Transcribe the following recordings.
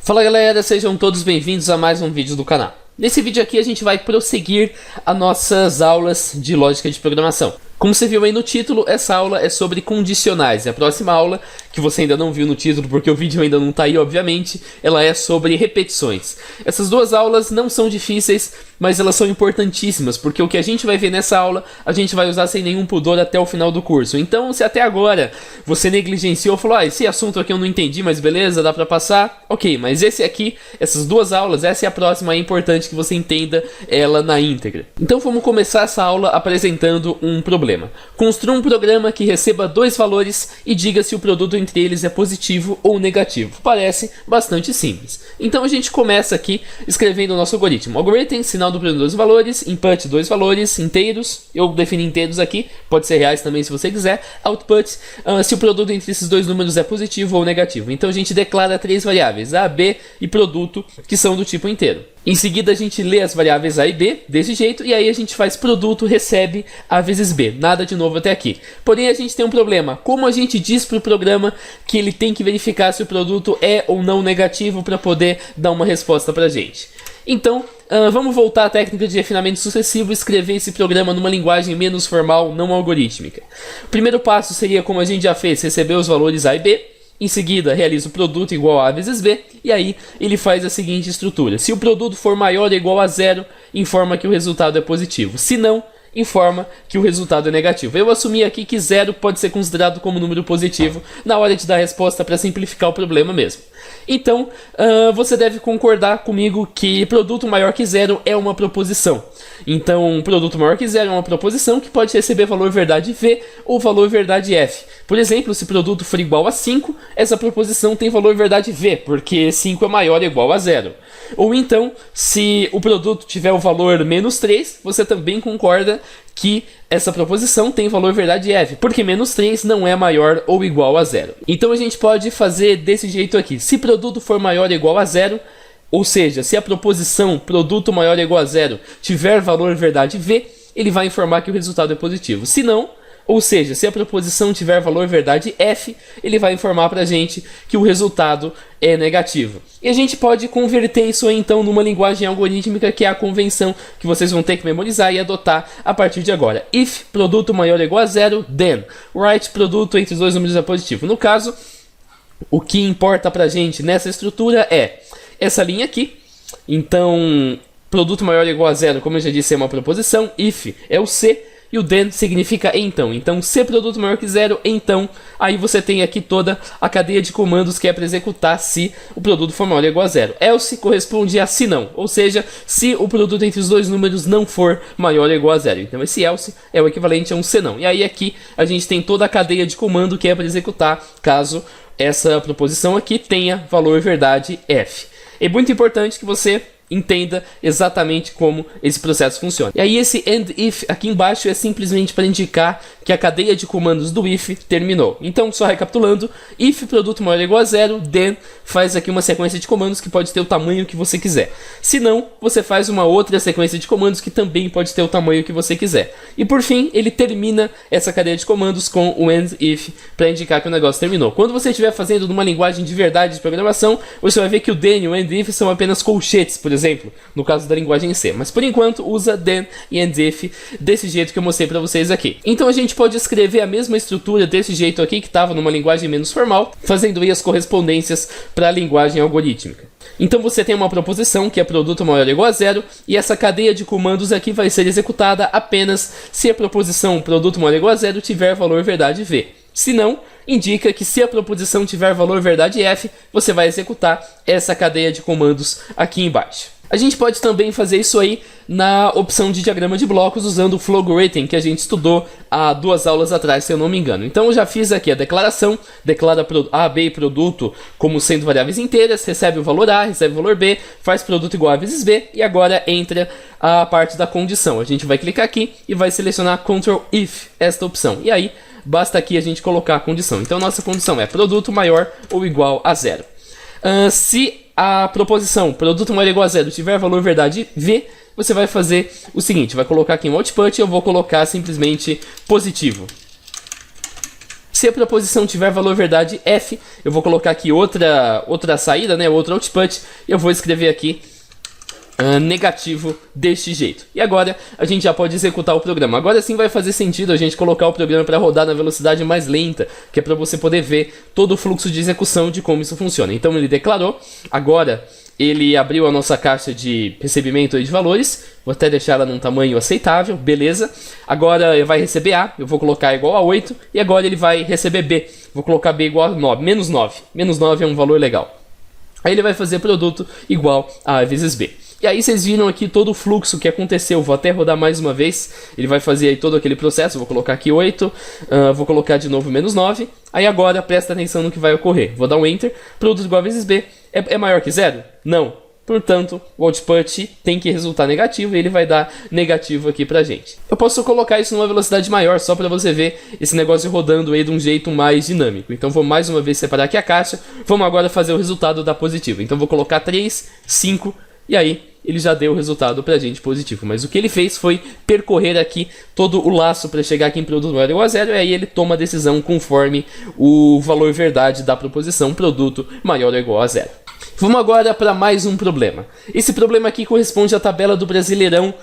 Fala galera, sejam todos bem-vindos a mais um vídeo do canal. Nesse vídeo aqui a gente vai prosseguir as nossas aulas de lógica de programação. Como você viu aí no título, essa aula é sobre condicionais. E a próxima aula, que você ainda não viu no título porque o vídeo ainda não está aí, obviamente, ela é sobre repetições. Essas duas aulas não são difíceis, mas elas são importantíssimas, porque o que a gente vai ver nessa aula, a gente vai usar sem nenhum pudor até o final do curso. Então, se até agora você negligenciou, falou, esse assunto aqui eu não entendi, mas beleza, dá pra passar, ok, mas esse aqui, essas duas aulas, essa é a próxima, é importante que você entenda ela na íntegra. Então vamos começar essa aula apresentando um problema. Construa um programa que receba dois valores e diga se o produto entre eles é positivo ou negativo. Parece bastante simples. Então a gente começa aqui escrevendo o nosso algoritmo. Algoritmo, sinal do produto dois valores, input dois valores inteiros, eu defini inteiros aqui, pode ser reais também se você quiser, output, se o produto entre esses dois números é positivo ou negativo. Então a gente declara três variáveis, A, B e produto, que são do tipo inteiro. Em seguida a gente lê as variáveis A e B desse jeito e aí a gente faz produto recebe A vezes B. Nada de novo até aqui. Porém a gente tem um problema. Como a gente diz para o programa que ele tem que verificar se o produto é ou não negativo para poder dar uma resposta para a gente? Então vamos voltar à técnica de refinamento sucessivo e escrever esse programa numa linguagem menos formal, não algorítmica. O primeiro passo seria, como a gente já fez, receber os valores A e B. Em seguida, realiza o produto igual a vezes B, e aí ele faz a seguinte estrutura. Se o produto for maior ou igual a zero, informa que o resultado é positivo. Se não, informa que o resultado é negativo. Eu assumi aqui que zero pode ser considerado como número positivo na hora de dar a resposta para simplificar o problema mesmo. Então, você deve concordar comigo que produto maior que zero é uma proposição. Então, produto maior que zero é uma proposição que pode receber valor verdade V ou valor verdade F. Por exemplo, se produto for igual a 5, essa proposição tem valor verdade V, porque 5 é maior ou igual a zero. Ou então, se o produto tiver o valor menos 3, você também concorda que essa proposição tem valor verdade F, porque menos 3 não é maior ou igual a zero. Então a gente pode fazer desse jeito aqui. Se produto for maior ou igual a zero, ou seja, se a proposição produto maior ou igual a zero tiver valor verdade V, ele vai informar que o resultado é positivo. Se não, ou seja, se a proposição tiver valor verdade F, ele vai informar para a gente que o resultado é negativo. E a gente pode converter isso aí, então numa linguagem algorítmica, que é a convenção que vocês vão ter que memorizar e adotar a partir de agora. If produto maior ou igual a zero, then write produto entre os dois números é positivo. No caso, o que importa para a gente nessa estrutura é essa linha aqui. Então, produto maior ou igual a zero, como eu já disse, é uma proposição. If é o se. E o then significa então. Então, se produto maior que zero, então, aí você tem aqui toda a cadeia de comandos que é para executar se o produto for maior ou igual a zero. Else corresponde a se não, ou seja, se o produto entre os dois números não for maior ou igual a zero. Então, esse else é o equivalente a um se não. E aí aqui a gente tem toda a cadeia de comando que é para executar caso essa proposição aqui tenha valor verdade F. É muito importante que você entenda exatamente como esse processo funciona. E aí esse end if aqui embaixo é simplesmente para indicar que a cadeia de comandos do if terminou. Então, só recapitulando, if produto maior ou igual a zero, then faz aqui uma sequência de comandos que pode ter o tamanho que você quiser. Se não, você faz uma outra sequência de comandos que também pode ter o tamanho que você quiser. E por fim, ele termina essa cadeia de comandos com o end if para indicar que o negócio terminou. Quando você estiver fazendo numa linguagem de verdade de programação, você vai ver que o then e o end if são apenas colchetes, por exemplo, no caso da linguagem C. Mas por enquanto usa then e end if desse jeito que eu mostrei para vocês aqui. Então a gente pode escrever a mesma estrutura desse jeito aqui que estava numa linguagem menos formal, fazendo aí as correspondências para a linguagem algorítmica. Então você tem uma proposição que é produto maior ou igual a zero, e essa cadeia de comandos aqui vai ser executada apenas se a proposição produto maior ou igual a zero tiver valor verdade V. Se não, indica que se a proposição tiver valor verdade F, você vai executar essa cadeia de comandos aqui embaixo. A gente pode também fazer isso aí na opção de diagrama de blocos usando o Flowgorithm, que a gente estudou há 2 aulas atrás, se eu não me engano. Então eu já fiz aqui a declaração, declara A, B e produto como sendo variáveis inteiras, recebe o valor A, recebe o valor B, faz produto igual a vezes B, e agora entra a parte da condição. A gente vai clicar aqui e vai selecionar Ctrl If, esta opção. E aí, basta aqui a gente colocar a condição. Então nossa condição é produto maior ou igual a zero. Se a proposição produto maior ou igual a zero tiver valor verdade V, você vai fazer o seguinte, vai colocar aqui um output e eu vou colocar simplesmente positivo. Se a proposição tiver valor verdade F, eu vou colocar aqui outra saída, né, outro output, e eu vou escrever aqui negativo deste jeito. E agora a gente já pode executar o programa. Agora sim vai fazer sentido a gente colocar o programa para rodar na velocidade mais lenta, que é para você poder ver todo o fluxo de execução de como isso funciona. Então ele declarou, agora ele abriu a nossa caixa de recebimento de valores, vou até deixar ela num tamanho aceitável, beleza. Agora ele vai receber A, eu vou colocar igual a 8, e agora ele vai receber B, vou colocar B igual a 9, menos 9. Menos 9 é um valor legal. Aí ele vai fazer produto igual a vezes B. E aí vocês viram aqui todo o fluxo que aconteceu. Vou até rodar mais uma vez. Ele vai fazer aí todo aquele processo. Vou colocar aqui 8. Vou colocar de novo menos 9. Aí agora presta atenção no que vai ocorrer. Vou dar um Enter. Produto igual a vezes B. É maior que 0? Não. Portanto, o output tem que resultar negativo e ele vai dar negativo aqui pra gente. Eu posso colocar isso numa velocidade maior só para você ver esse negócio rodando aí de um jeito mais dinâmico. Então vou mais uma vez separar aqui a caixa. Vamos agora fazer o resultado da positiva. Então vou colocar 3, 5 e aí ele já deu o resultado pra gente positivo. Mas o que ele fez foi percorrer aqui todo o laço para chegar aqui em produto maior ou igual a 0 e aí ele toma a decisão conforme o valor verdade da proposição produto maior ou igual a 0. Vamos agora para mais um problema. Esse problema aqui corresponde à tabela do Brasileirão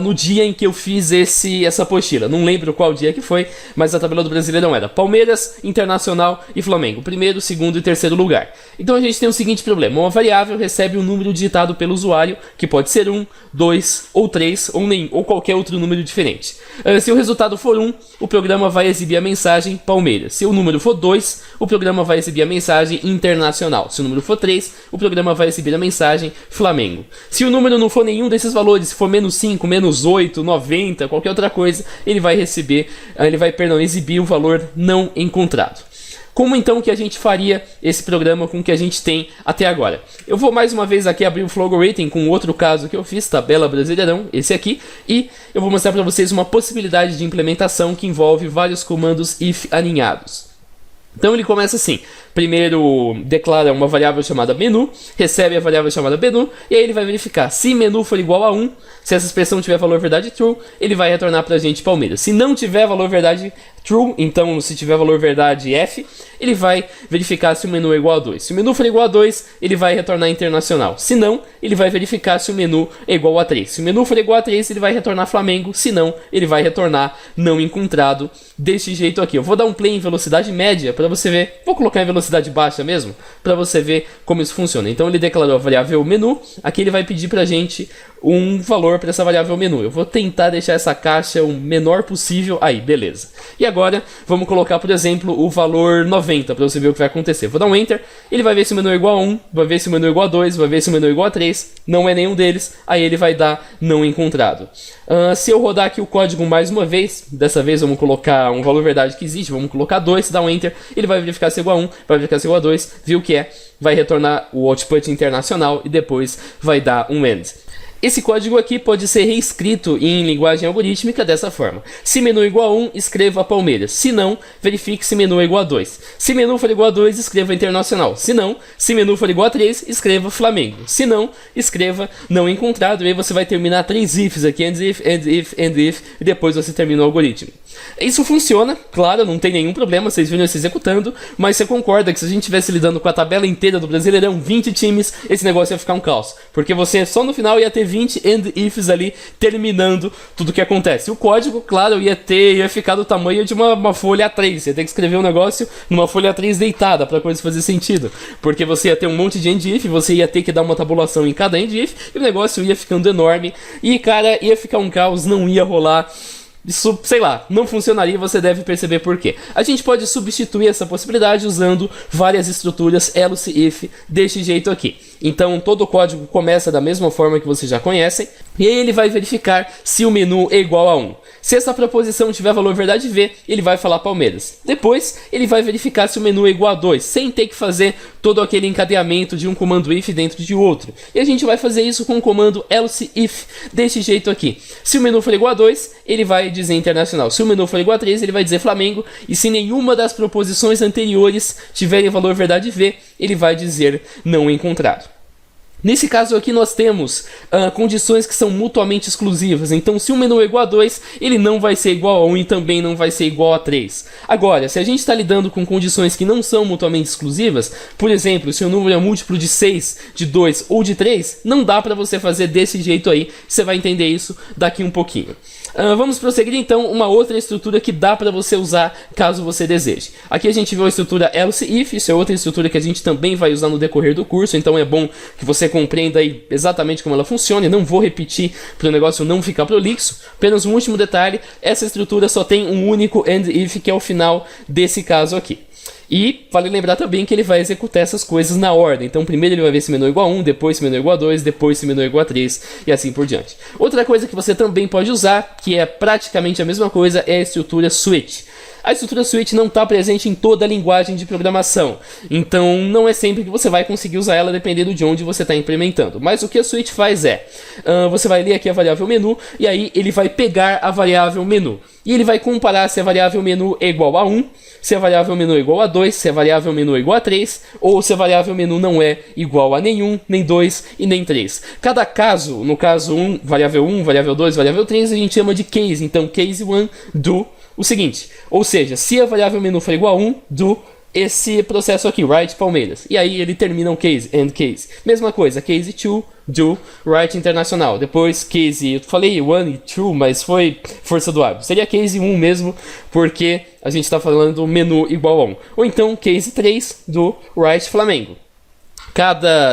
no dia em que eu fiz essa apostila. Não lembro qual dia que foi, mas a tabela do Brasileirão era Palmeiras, Internacional e Flamengo. Primeiro, segundo e terceiro lugar. Então a gente tem o seguinte problema. Uma variável recebe um número digitado pelo usuário, que pode ser 1, 2 ou 3 ou qualquer outro número diferente. Se o resultado for 1, o programa vai exibir a mensagem Palmeiras. Se o número for 2, o programa vai exibir a mensagem Internacional. Se o número for 3, o programa vai exibir a mensagem Flamengo. Se o número não for nenhum desses valores, se for menos 5, menos 8, 90, qualquer outra coisa, ele vai exibir o valor não encontrado. Como então que a gente faria esse programa com o que a gente tem até agora? Eu vou mais uma vez aqui abrir o Flowalgorithm com outro caso que eu fiz, tabela Brasileirão, esse aqui, e eu vou mostrar para vocês uma possibilidade de implementação que envolve vários comandos if alinhados. Então ele começa assim, primeiro declara uma variável chamada menu, recebe a variável chamada menu, e aí ele vai verificar se menu for igual a 1, se essa expressão tiver valor verdade true, ele vai retornar pra gente Palmeiras. Se não tiver valor verdade true, então se tiver valor verdade F, ele vai verificar se o menu é igual a 2. Se o menu for igual a 2, ele vai retornar Internacional. Se não, ele vai verificar se o menu é igual a 3. Se o menu for igual a 3, ele vai retornar Flamengo. Se não, ele vai retornar não encontrado deste jeito aqui. Eu vou dar um play em velocidade média para você ver. Vou colocar em velocidade baixa mesmo, para você ver como isso funciona. Então ele declarou a variável menu. Aqui ele vai pedir pra gente um valor para essa variável menu. Eu vou tentar deixar essa caixa o menor possível. Aí, beleza. E agora, vamos colocar, por exemplo, o valor 90, para você ver o que vai acontecer. Vou dar um Enter, ele vai ver se o menu é igual a 1, vai ver se o menu é igual a 2, vai ver se o menu é igual a 3, não é nenhum deles, aí ele vai dar não encontrado. Se eu rodar aqui o código mais uma vez, dessa vez vamos colocar um valor verdade que existe, vamos colocar 2, dá um Enter, ele vai verificar se é igual a 1, vai verificar se é igual a 2, viu o que é, vai retornar o output internacional e depois vai dar um end. Esse código aqui pode ser reescrito em linguagem algorítmica dessa forma. Se menu é igual a 1, escreva Palmeiras. Se não, verifique se menu é igual a 2. Se menu for igual a 2, escreva Internacional. Se não, se menu for igual a 3, escreva Flamengo. Se não, escreva não encontrado. E aí você vai terminar 3 ifs aqui, end if, end if, end if, e depois você termina o algoritmo. Isso funciona, claro, não tem nenhum problema, vocês viram isso executando, mas você concorda que se a gente estivesse lidando com a tabela inteira do Brasileirão, 20 times, esse negócio ia ficar um caos. Porque você só no final ia ter 20 end ifs ali terminando tudo que acontece. O código, claro, ia ficar do tamanho de uma folha A3. Você ia ter que escrever um negócio numa folha A3 deitada para a coisa fazer sentido. Porque você ia ter um monte de end if, você ia ter que dar uma tabulação em cada end if, e o negócio ia ficando enorme. E, cara, ia ficar um caos, não ia rolar. Isso, sei lá, não funcionaria, você deve perceber por quê. A gente pode substituir essa possibilidade usando várias estruturas else if deste jeito aqui. Então todo o código começa da mesma forma que vocês já conhecem, e aí ele vai verificar se o menu é igual a 1. Se essa proposição tiver valor verdade V, ele vai falar Palmeiras. Depois ele vai verificar se o menu é igual a 2, sem ter que fazer todo aquele encadeamento de um comando if dentro de outro. E a gente vai fazer isso com o comando else if deste jeito aqui. Se o menu for igual a 2, ele vai dizer Internacional. Se o menu for igual a 3, ele vai dizer Flamengo. E se nenhuma das proposições anteriores tiverem valor verdade V, ele vai dizer não encontrado. Nesse caso aqui nós temos condições que são mutuamente exclusivas. Então se o menu é igual a 2, ele não vai ser igual a 1 e também não vai ser igual a 3. Agora, se a gente está lidando com condições que não são mutuamente exclusivas, por exemplo, se o número é múltiplo de 6, de 2 ou de 3, não dá para você fazer desse jeito aí. Você vai entender isso daqui um pouquinho. Vamos prosseguir então uma outra estrutura que dá para você usar caso você deseje. Aqui a gente viu a estrutura else if, isso é outra estrutura que a gente também vai usar no decorrer do curso, então é bom que você compreenda aí exatamente como ela funciona. Não vou repetir para o negócio não ficar prolixo. Apenas um último detalhe, essa estrutura só tem um único end if, que é o final desse caso aqui. E vale lembrar também que ele vai executar essas coisas na ordem. Então primeiro ele vai ver se menu é igual a 1, depois se menu é igual a 2, depois se menu é igual a 3 e assim por diante. Outra coisa que você também pode usar, que é praticamente a mesma coisa, é a estrutura switch. A estrutura switch não está presente em toda a linguagem de programação, então não é sempre que você vai conseguir usar ela dependendo de onde você está implementando. Mas o que a switch faz é, você vai ler aqui a variável menu e aí ele vai pegar a variável menu. E ele vai comparar se a variável menu é igual a 1, se a variável menu é igual a 2, se a variável menu é igual a 3, ou se a variável menu não é igual a nenhum, nem 2 e nem 3. Cada caso, no caso 1, variável 2, variável 3, a gente chama de case. Então case 1 do o seguinte, ou seja, se a variável menu for igual a 1, do esse processo aqui, write Palmeiras. E aí ele termina um case, end case. Mesma coisa, case 2, do write internacional. Depois case, eu falei 1 e 2, mas foi força do hábito. Seria case 1 mesmo, porque a gente está falando do menu igual a 1. Ou então case 3 do write Flamengo.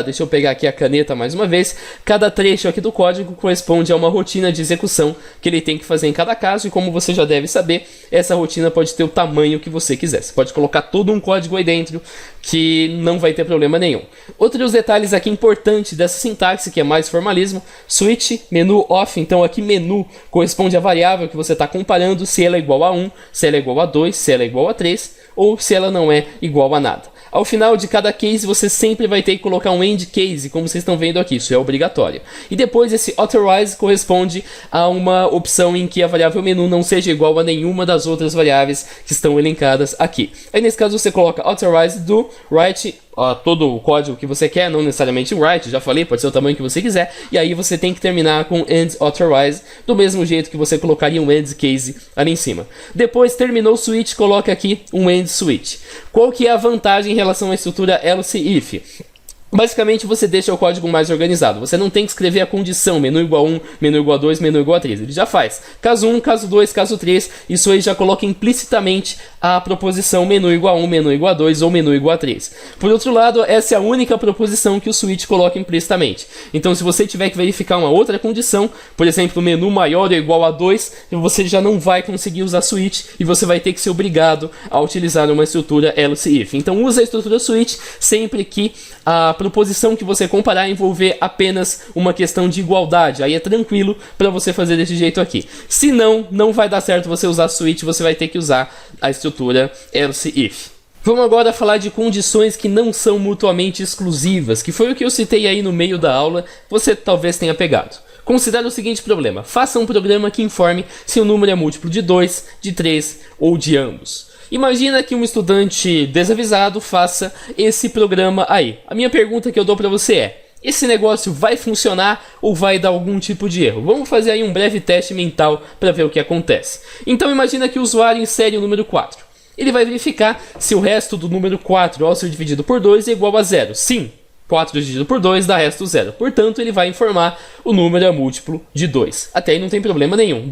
Deixa eu pegar aqui a caneta mais uma vez, cada trecho aqui do código corresponde a uma rotina de execução que ele tem que fazer em cada caso, e como você já deve saber, essa rotina pode ter o tamanho que você quiser. Você pode colocar todo um código aí dentro que não vai ter problema nenhum. Outros detalhes aqui importantes dessa sintaxe, que é mais formalismo, switch, menu off. Então aqui menu corresponde à variável que você está comparando, se ela é igual a 1, se ela é igual a 2, se ela é igual a 3, ou se ela não é igual a nada. Ao final de cada case, você sempre vai ter que colocar um end case, como vocês estão vendo aqui, isso é obrigatório. E depois esse authorize corresponde a uma opção em que a variável menu não seja igual a nenhuma das outras variáveis que estão elencadas aqui. Aí nesse caso você coloca authorize do write todo o código que você quer, não necessariamente o write, já falei, pode ser o tamanho que você quiser, e aí você tem que terminar com end authorize, do mesmo jeito que você colocaria um end case ali em cima. Depois terminou o switch, coloca aqui um end switch. Qual que é a vantagem em relação à estrutura else if? Basicamente você deixa o código mais organizado. Você não tem que escrever a condição menu igual a 1, menu igual a 2, menu igual a 3. Ele já faz caso 1, caso 2, caso 3. Isso aí já coloca implicitamente a proposição menu igual a 1, menu igual a 2 ou menu igual a 3. Por outro lado, essa é a única proposição que o switch coloca implicitamente. Então se você tiver que verificar uma outra condição, por exemplo, menu maior ou igual a 2, você já não vai conseguir usar switch e você vai ter que ser obrigado a utilizar uma estrutura else if. Então usa a estrutura switch sempre que a proposição que você comparar envolver apenas uma questão de igualdade. Aí é tranquilo para você fazer desse jeito aqui. Se não, não vai dar certo você usar switch, você vai ter que usar a estrutura else if. Vamos agora falar de condições que não são mutuamente exclusivas, que foi o que eu citei aí no meio da aula, você talvez tenha pegado. Considere o seguinte problema: faça um programa que informe se o número é múltiplo de 2, de 3 ou de ambos. Imagina que um estudante desavisado faça esse programa aí. A minha pergunta que eu dou para você é: esse negócio vai funcionar ou vai dar algum tipo de erro? Vamos fazer aí um breve teste mental para ver o que acontece. Então imagina que o usuário insere o número 4. Ele vai verificar se o resto do número 4 ao ser dividido por 2 é igual a 0. Sim, 4 dividido por 2 dá resto 0. Portanto, ele vai informar o número é múltiplo de 2. Até aí não tem problema nenhum.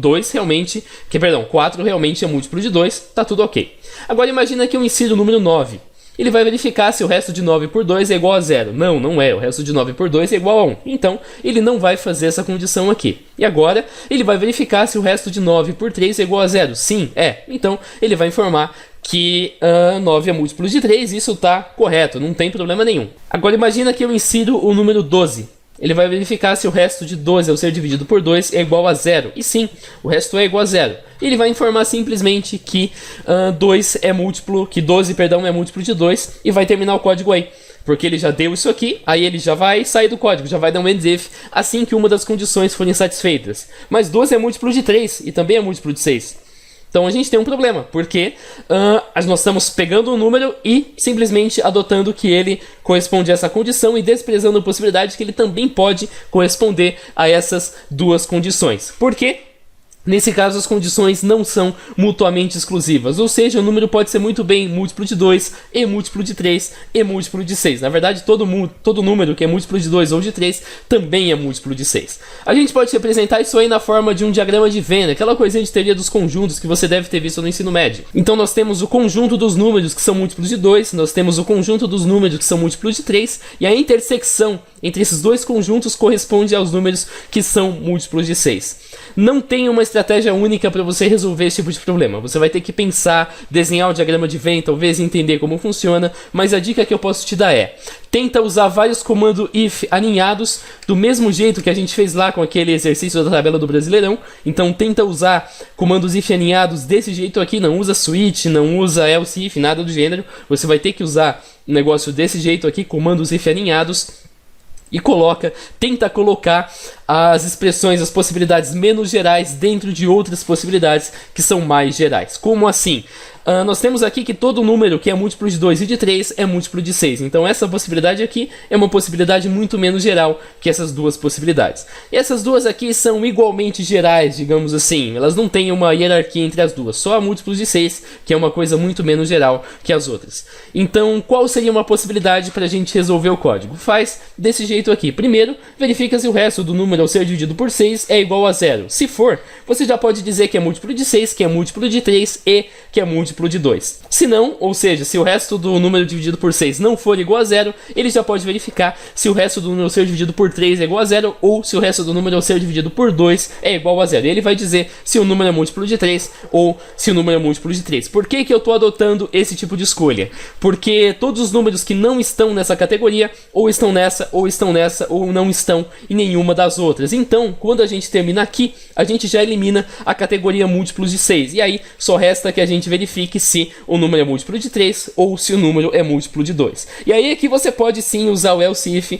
4 realmente é múltiplo de 2, tá tudo ok. Agora imagina que eu insiro o número 9. Ele vai verificar se o resto de 9 por 2 é igual a 0. Não, não é. O resto de 9 por 2 é igual a 1. Então, ele não vai fazer essa condição aqui. E agora, ele vai verificar se o resto de 9 por 3 é igual a 0. Sim, é. Então, ele vai informar que 9 é múltiplo de 3, isso está correto, não tem problema nenhum. Agora imagina que eu insiro o número 12. Ele vai verificar se o resto de 12 ao ser dividido por 2 é igual a 0. E sim, o resto é igual a 0. Ele vai informar simplesmente que 12 é múltiplo de 2 e vai terminar o código aí. Porque ele já deu isso aqui, aí ele já vai sair do código, já vai dar um end if assim que uma das condições forem satisfeitas. Mas 12 é múltiplo de 3 e também é múltiplo de 6. Então a gente tem um problema, porque nós estamos pegando um número e simplesmente adotando que ele corresponde a essa condição e desprezando a possibilidade que ele também pode corresponder a essas duas condições. Por quê? Nesse caso, as condições não são mutuamente exclusivas, ou seja, o número pode ser muito bem múltiplo de 2, e múltiplo de 3, e múltiplo de 6. Na verdade, todo número que é múltiplo de 2 ou de 3 também é múltiplo de 6. A gente pode representar isso aí na forma de um diagrama de Venn, aquela coisinha de teoria dos conjuntos que você deve ter visto no ensino médio. Então nós temos o conjunto dos números que são múltiplos de 2, nós temos o conjunto dos números que são múltiplos de 3, e a intersecção entre esses dois conjuntos corresponde aos números que são múltiplos de 6. Não tem uma estratégia única para você resolver esse tipo de problema. Você vai ter que pensar, desenhar o diagrama de Venn, talvez entender como funciona, mas a dica que eu posso te dar é: tenta usar vários comandos if alinhados, do mesmo jeito que a gente fez lá com aquele exercício da tabela do Brasileirão. Então tenta usar comandos if alinhados desse jeito aqui, não usa switch, não usa else if, nada do gênero. Você vai ter que usar um negócio desse jeito aqui, comandos if alinhados. E tenta colocar as expressões, as possibilidades menos gerais dentro de outras possibilidades que são mais gerais. Como assim? Nós temos aqui que todo número que é múltiplo de 2 e de 3 é múltiplo de 6. Então essa possibilidade aqui é uma possibilidade muito menos geral que essas duas possibilidades. E essas duas aqui são igualmente gerais, digamos assim. Elas não têm uma hierarquia entre as duas. Só a múltiplos de 6, que é uma coisa muito menos geral que as outras. Então qual seria uma possibilidade para a gente resolver o código? Faz desse jeito aqui. Primeiro, verifica se o resto do número ao ser dividido por 6 é igual a 0. Se for, você já pode dizer que é múltiplo de 6, que é múltiplo de 3 e que é múltiplo de 2. Se não, ou seja, se o resto do número dividido por 6 não for igual a 0, ele já pode verificar se o resto do número ao ser dividido por 3 é igual a 0 ou se o resto do número ao ser dividido por 2 é igual a 0. E ele vai dizer se o número é múltiplo de 3 ou se o número é múltiplo de 3. Por que eu estou adotando esse tipo de escolha? Porque todos os números que não estão nessa categoria ou estão nessa, ou não estão em nenhuma das outras. Então, quando a gente termina aqui, a gente já elimina a categoria múltiplos de 6. E aí, só resta que a gente verifique se o número é múltiplo de 3 ou se o número é múltiplo de 2. E aí aqui você pode sim usar o else if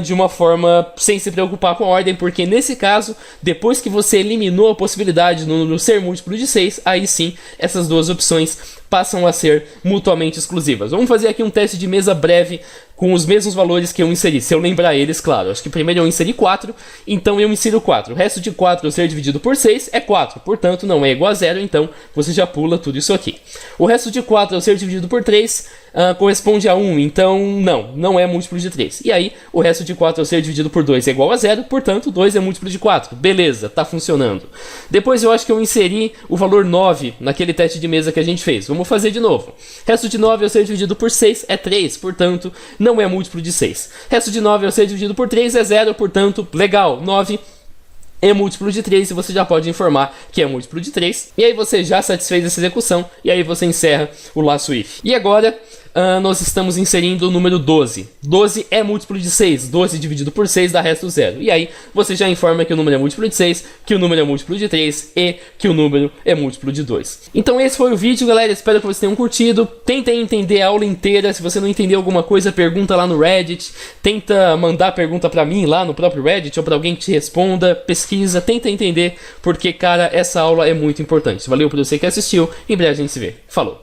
de uma forma sem se preocupar com a ordem, porque nesse caso, depois que você eliminou a possibilidade do número ser múltiplo de 6, aí sim, essas duas opções passam a ser mutuamente exclusivas. Vamos fazer aqui um teste de mesa breve com os mesmos valores que eu inseri, se eu lembrar eles, claro. Acho que primeiro eu inseri 4, então eu insiro 4. O resto de 4 ao ser dividido por 6 é 4, portanto não é igual a 0, então você já pula tudo isso aqui. O resto de 4 ao ser dividido por 3 corresponde a 1, então não é múltiplo de 3. E aí, o resto de 4 ao ser dividido por 2 é igual a 0, portanto 2 é múltiplo de 4. Beleza, tá funcionando. Depois eu acho que eu inseri o valor 9 naquele teste de mesa que a gente fez. Vamos fazer de novo. Resto de 9 ao ser dividido por 6 é 3, portanto não é múltiplo de 6. Resto de 9 ao ser dividido por 3 é 0, portanto, legal, 9 é múltiplo de 3 e você já pode informar que é múltiplo de 3. E aí você já satisfez essa execução e aí você encerra o laço if. E agora nós estamos inserindo o número 12. 12 é múltiplo de 6. 12 dividido por 6 dá resto 0. E aí você já informa que o número é múltiplo de 6, que o número é múltiplo de 3 e que o número é múltiplo de 2. Então esse foi o vídeo, galera. Espero que vocês tenham curtido. Tentem entender a aula inteira. Se você não entendeu alguma coisa, pergunta lá no Reddit. Tenta mandar pergunta pra mim lá no próprio Reddit ou pra alguém que te responda. Pesquisa, tenta entender, porque, cara, essa aula é muito importante. Valeu por você que assistiu. Em breve a gente se vê. Falou!